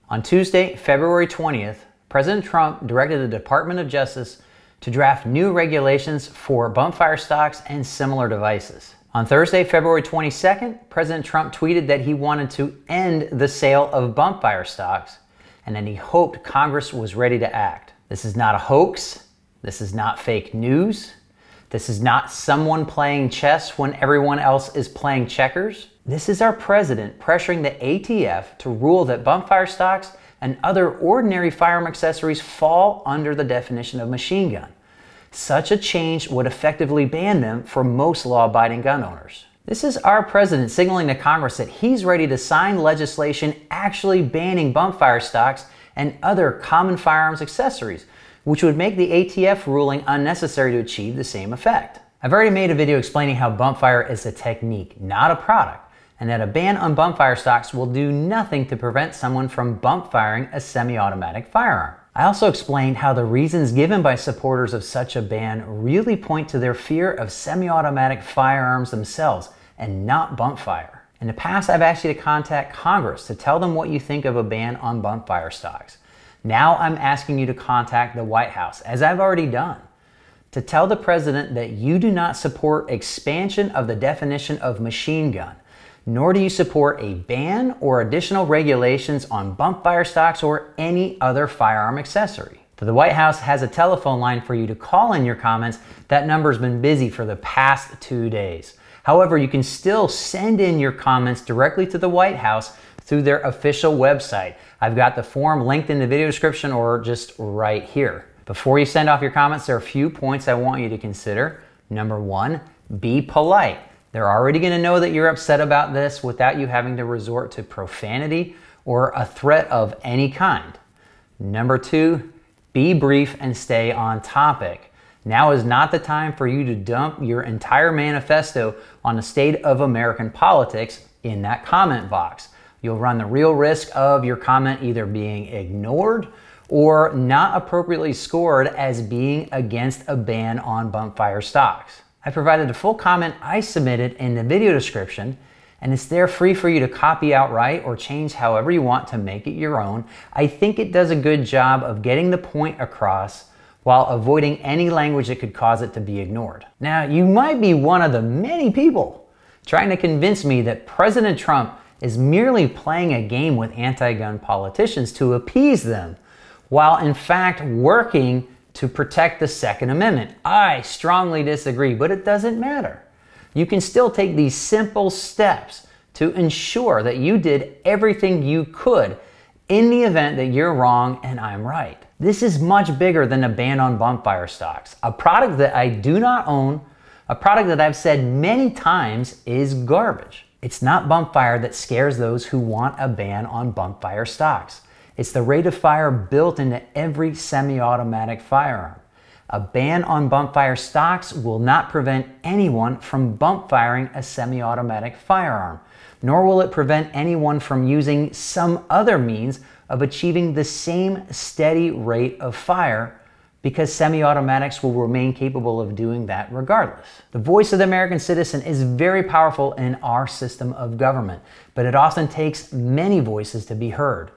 On Tuesday, February 20th, President Trump directed the Department of Justice to draft new regulations for bumpfire stocks and similar devices. On Thursday, February 22nd, President Trump tweeted that he wanted to end the sale of bumpfire stocks and that he hoped Congress was ready to act. This is not a hoax. This is not fake news. This is not someone playing chess when everyone else is playing checkers. This is our president pressuring the ATF to rule that bumpfire stocks and other ordinary firearm accessories fall under the definition of machine gun. Such a change would effectively ban them for most law-abiding gun owners. This is our president signaling to Congress that he's ready to sign legislation actually banning bumpfire stocks and other common firearms accessories, which would make the ATF ruling unnecessary to achieve the same effect. I've already made a video explaining how bumpfire is a technique, not a product, and that a ban on bumpfire stocks will do nothing to prevent someone from bump firing a semi-automatic firearm. I also explained how the reasons given by supporters of such a ban really point to their fear of semi-automatic firearms themselves and not bumpfire. In the past, I've asked you to contact Congress to tell them what you think of a ban on bumpfire stocks. Now I'm asking you to contact the White House, as I've already done, to tell the president that you do not support expansion of the definition of machine gun, nor do you support a ban or additional regulations on bumpfire stocks or any other firearm accessory. The White House has a telephone line for you to call in your comments. That number's been busy for the past 2 days. However, you can still send in your comments directly to the White House through their official website. I've got the form linked in the video description or just right here. Before you send off your comments, there are a few points I want you to consider. Number one, be polite. They're already going to know that you're upset about this without you having to resort to profanity or a threat of any kind. Number two, be brief and stay on topic. Now is not the time for you to dump your entire manifesto on the state of American politics in that comment box. You'll run the real risk of your comment either being ignored or not appropriately scored as being against a ban on bumpfire stocks. I provided a full comment I submitted in the video description, and it's there free for you to copy outright or change however you want to make it your own. I think it does a good job of getting the point across while avoiding any language that could cause it to be ignored. Now, you might be one of the many people trying to convince me that President Trump is merely playing a game with anti-gun politicians to appease them, while in fact working to protect the Second Amendment. I strongly disagree, but it doesn't matter. You can still take these simple steps to ensure that you did everything you could in the event that you're wrong and I'm right. This is much bigger than a ban on bumpfire stocks, a product that I do not own, a product that I've said many times is garbage. It's not bumpfire that scares those who want a ban on bumpfire stocks. It's the rate of fire built into every semi-automatic firearm. A ban on bumpfire stocks will not prevent anyone from bump firing a semi-automatic firearm, nor will it prevent anyone from using some other means of achieving the same steady rate of fire, because semi-automatics will remain capable of doing that regardless. The voice of the American citizen is very powerful in our system of government, but it often takes many voices to be heard.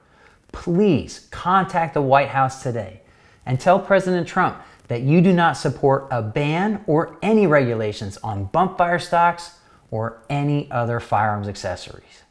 Please contact the White House today and tell President Trump that you do not support a ban or any regulations on bumpfire stocks or any other firearms accessories.